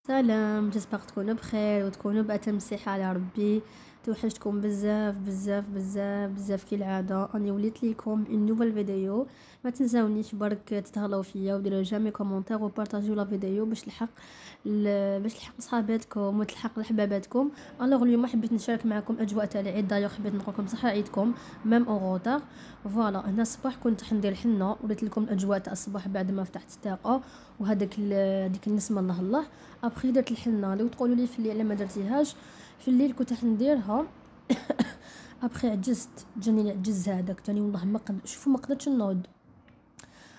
سلام، جيسبر تكونوا بخير وتكونوا بأتم صحة على ربي. توحشتكم بزاف بزاف بزاف بزاف كالعاده. راني وليت ليكم اون نوفيل فيديو. ما تنساونيش برك تتهلاو فيا وديروا جامي كومونتير وبارطاجيو لا فيديو باش تلحق صحاباتكم وتلحق لحباباتكم. الوغ اليوم حبيت نشارك معكم اجواء تاع العيد. دايوغ حبيت نقول لكم صحه عيدكم ميم اون غوتار. فوالا هنا الصباح كنت حندير حنه، وريت لكم الاجواء تاع الصباح بعد ما فتحت الطاقه وهذاك ديك النسمه الله الله. ابخي درت الحنه لو تقولوا لي في الليل ما درتيهاش. في الليل كنت حنديرها. ابخي عجزت، جاني العجز هذاك، جاني والله شوفوا ما قدرتش نوض.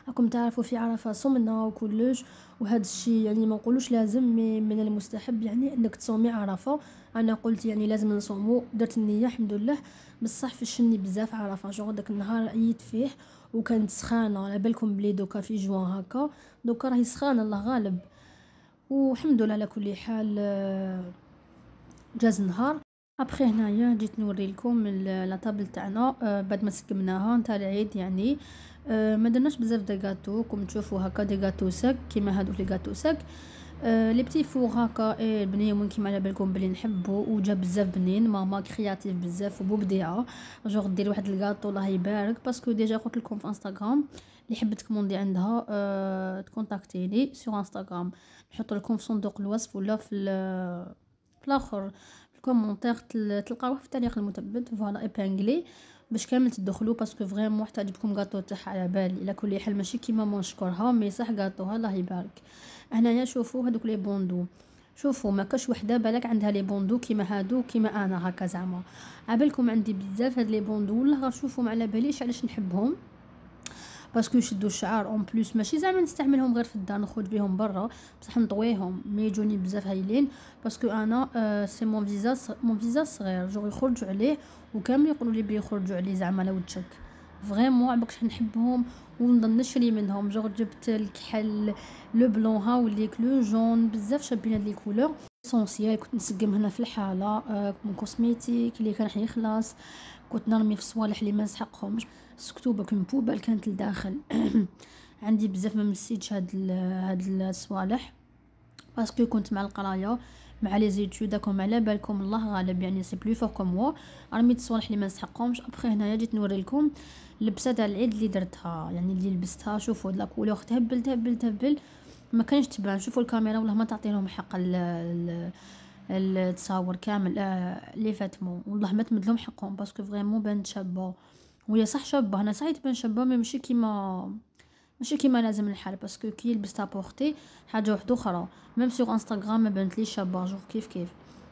راكم تعرفوا في عرفه صمنا وكلش، وهذا الشيء يعني ما نقولوش لازم، من المستحب يعني انك تصومي عرفه. انا قلت يعني لازم نصومو، درت النيه الحمد لله. بصح فشني بزاف عرفه، جو داك النهار عييت فيه وكانت سخانه. على بالكم بلي دوكا في جوان هكا، دوكا راهي سخانه الله غالب. والحمد لله على كل حال. جاز نهار. ابخي هنايا جيت نوري لكم لا طابل تاعنا بعد ما سكمناها نتاع العيد يعني. ما درناش بزاف د غاتو، كم تشوفوا هكا دي غاتو سك كيما هادو لي غاتو سك. لي بتي فور هكا بنينون كيما على بالكم بلي نحبو، وجا بزاف بنين. ماما كرياتيف بزاف ومبدعه، جوغ دير واحد الغاتو الله يبارك. باسكو ديجا قلت لكم في انستغرام اللي حبت تكوموندي عندها تكونتاكتيني سور انستغرام. نحط لكم في صندوق الوصف ولا في الاخر في الكومونتير، تلقاوه في التاريخ المثبت فوالا ايبانغلي باش كامل تدخلوا. باسكو فريمون حتى عجبكم غاتو تاعها على بالي. على كل حال ماشي كيما ما نشكرها، مي صح غاتوها الله يبارك. هنايا شوفوا هذوك لي بوندو، شوفوا ما كاش وحده بالك عندها لي بوندو كيما هادو كيما انا هكا زعما. عبالكم عندي بزاف هاد لي بوندو والله غير شوفوا على باليش علاش نحبهم. باسكو يشدوا الشعر اون بليس، ماشي زعما نستعملهم غير في الدار نخرج بهم برا، بصح نطويهم مي يجوني بزاف هايلين. باسكو انا سي مون فيزاج صغير جو يخرجوا عليه، وكامل يقولوا لي بلي يخرجوا عليه زعما على وجهك. فريمون عباكش نحبهم ونضل نشري منهم. جو جبت الكحل لو بلون ها وليك لو جون، بزاف شابين هاد لي كولور اسونسيال. كنت نسقم هنا في الحاله من كوسميتيك اللي كان يخلص. كنت نرمي في الصوالح اللي ما نسحقهمش. سكتوبه كم بوبال كانت لداخل. عندي بزاف ما مسيتش هاد الصوالح باسكو كنت مع القرايه مع لي زيتود داكم على بالكم الله غالب يعني سي بلو فور كوم موا. رميت الصوالح اللي ما نسحقهمش. ابخي هنايا جيت نوري لكم اللبسه تاع العيد اللي درتها يعني اللي لبستها. شوفوا لا كولور تهبل تهبل تهبل، ما كانش تبان. شوفوا الكاميرا والله ما تعطي لهم حق التصاور كامل لي فاتمو والله ما تمد لهم حقهم. باسكو فريمون بانت شابه، وهي صح شابه. انا صحيت بان شابه مي ماشي كيما لازم الحال. باسكو كي لبستها بورتي حاجه واحده اخرى. ميم سور انستغرام ما بانت لي شابه جو كيف.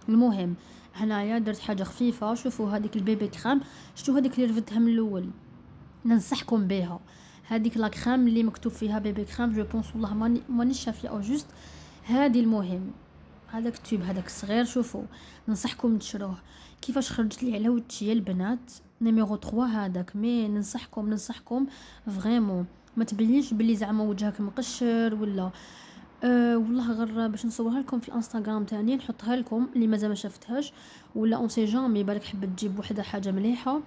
المهم هنايا درت حاجه خفيفه. شوفوا هذيك البيبي كريم، شفتوا هذيك اللي رفدتها من الاول ننصحكم بها. هذيك لا كريم اللي مكتوب فيها بيبي كريم جو بونس والله ماني شافيه او جوست هذه. المهم هذاك التوب هذاك الصغير شوفوا ننصحكم تشروه. كيفاش خرجت لي على وجهي البنات نيميرو 3 هذاك. مي ننصحكم فريمون ما تبينش بلي زعما وجهك مقشر ولا والله غير باش نصورها لكم في الانستغرام تاني نحطها لكم اللي مازال ما شفتهاش، ولا اون سي جامي بالك حبت تجيب وحده حاجه مليحه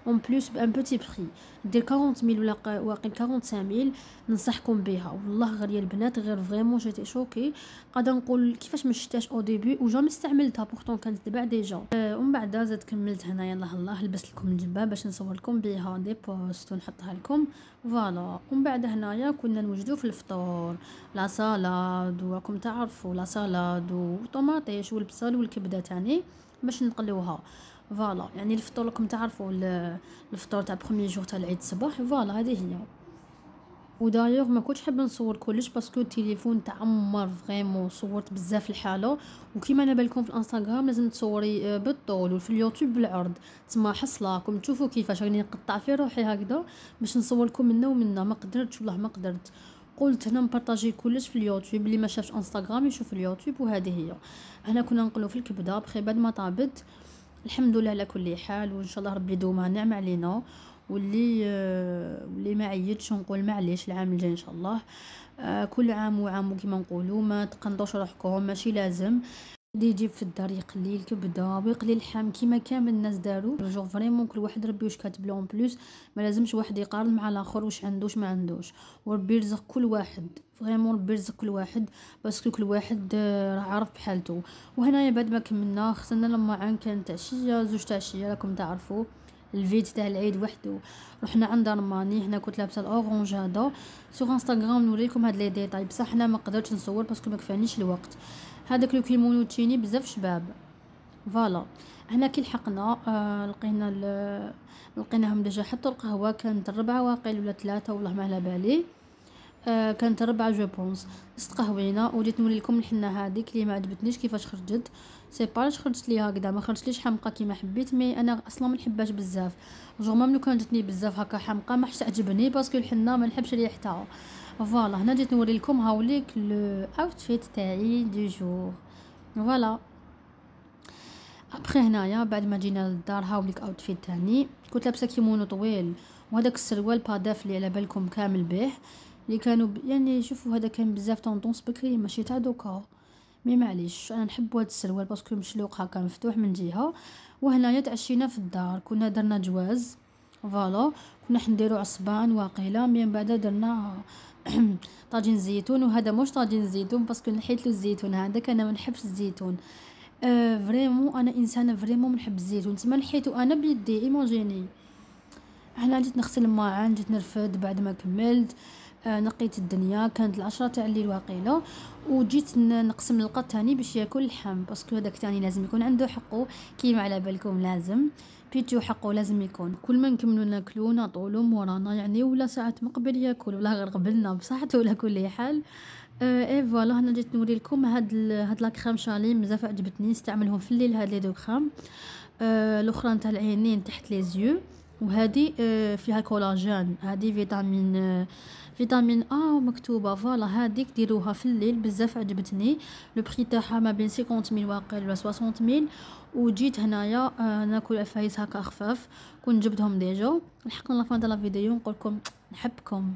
اون بليس بان بوتي بري دير 40000 ولا واقيل 45000. ننصحكم بها والله غير يا البنات غير فريمون جيتي شوكي. قاعده نقول كيفاش ما شفتهاش او ديبي وجامي استعملتها بورتون كانت تباع ديجا. ومن بعد زاد كملت هنايا الله لبست لكم الجبه باش نصور لكم بها دي بوست ونحطها لكم فوالا. ومن بعد هنايا كنا نوجدوا في الفطور لا سالاد، وراكم تعرفوا لا سالاد وطوماطيش والبصل والكبده تاني باش نقلوها فوالا. يعني الفطور راكم تعرفوا الفطور تاع بروميير جور تاع العيد الصباح فوالا هذه هي. ودايوغ ما كنتش حابه نصور كلش باسكو التليفون تعمر فريمون. صورت بزاف الحاله، وكيما على بالكم في الانستغرام لازم تصوري بالطول وفي اليوتيوب بالعرض. تسمى حصله راكم تشوفوا كيفاش راني نقطع في روحي هكذا باش نصور لكم منا ومنا. ما قدرتش والله ما قدرت. قلت هنا نبارطاجي كلش في اليوتيوب، اللي ما شافش انستغرام يشوف اليوتيوب. وهذه هي. هنا كنا نقلو في الكبده بخي بعد ما طابت الحمد لله على كل حال. وان شاء الله ربي يدومها نعم علينا. واللي ما عيدش نقول معليش العام الجاي ان شاء الله. كل عام وعام كيما نقولوا ما تقنطوش روحكم ماشي لازم. بدا يجيب في الدار يقلي الكبده ويقلي اللحم كيما كامل الناس داروا جو فريمون كل واحد ربي واش كاتب له. بلوس ما لازمش واحد يقارن مع الاخر واش عندوش ما عندوش، وربي يرزق كل واحد فريمون، ربي يرزق كل واحد باسكو كل واحد راه عارف بحالته. وهنايا بعد ما كملنا خسرنا لما عن كانت عشيه زوج تاع عشيه راكم تعرفوا الفيت تاع العيد وحده. رحنا عند رماني، هنا كنت لابسه الاورانج هذا. سوغ انستغرام نوريكم هاد لي ديتاي بصح انا ما قدرتش نصور باسكو ما كفانيش الوقت. هذاك لو كيمونو تشيني بزاف شباب فوالا. هنا كي لحقنا لقيناهم ديجا حطوا القهوه، كانت 4 واقيل ولا 3 والله ما على بالي. كانت 4 جو بونس. استقهوينا وجيت نوري لكم الحنه هذيك اللي ما عجبتنيش كيفاش خرجت. سي با خرجت لي هكذا، ما خرجتليش حمقى كيما حبيت، مي انا اصلا ما نحبهاش بزاف. جو مام لو كان جاتني بزاف هكا حمقى ما حش تعجبني باسكو الحنه ما نحبش ريحتها. فوالا هنا جيت نوري لكم هاوليك لو اوتفيت تاعي دو جور. فوالا ابخي هنايا بعد ما جينا للدار هاوليك اوتفيت تاني. كنت لابسه كيمونو طويل وهذاك السروال باداف اللي على بالكم كامل به اللي كانوا يعني شوفوا هذا كان بزاف طونطونس بكري ماشي تاع دوكا، مي معليش انا نحب هذا السروال باسكو مشلوق هكا مفتوح من جهه. وهنايا تعشينا في الدار، كنا درنا جواز فوالا، كنا حنديروا عصبان واقيلا، من بعد درنا طاجين زيتون. وهذا مش طاجين زيتون باسكو نحيت له الزيتون هذاك، انا ما نحبش الزيتون فريمون، انا انسانه فريمون ما نحب الزيتون تما نحيته انا بيدي ايماجيني. انا جيت نغسل الماعن، جيت نرفد بعد ما كملت. نقيت الدنيا، كانت 10 تاع الليل واقيلا. وجيت نقسم القط تاني باش ياكل اللحم باسكو هذاك تاني لازم يكون عنده حقه كيما على بالكم، لازم بيتو حقه لازم يكون. كل ما نكملوا ناكلوا نطولوا مورانا يعني، ولا ساعات مقبل ياكل ولا غير قبلنا بصحته ولا كل حال. اي فوالا هنا جيت نوري لكم هاد لا كريم شالي بزاف عجبتني، نستعملهم في الليل هاد لي دو كريم. الاخرى نتاع العينين تحت لي زيو، وهذه فيها كولاجين، هذه فيتامين ا مكتوبه فوالا. هذيك ديروها في الليل بزاف عجبتني. لو بري تاعها ما بين 50000 واقيل ولا 60000. وجيت هنايا ناكل عفايس هكا خفاف كنت جبتهم ديجا. لحقنا لافان تاع لا فيديو، نقول لكم نحبكم.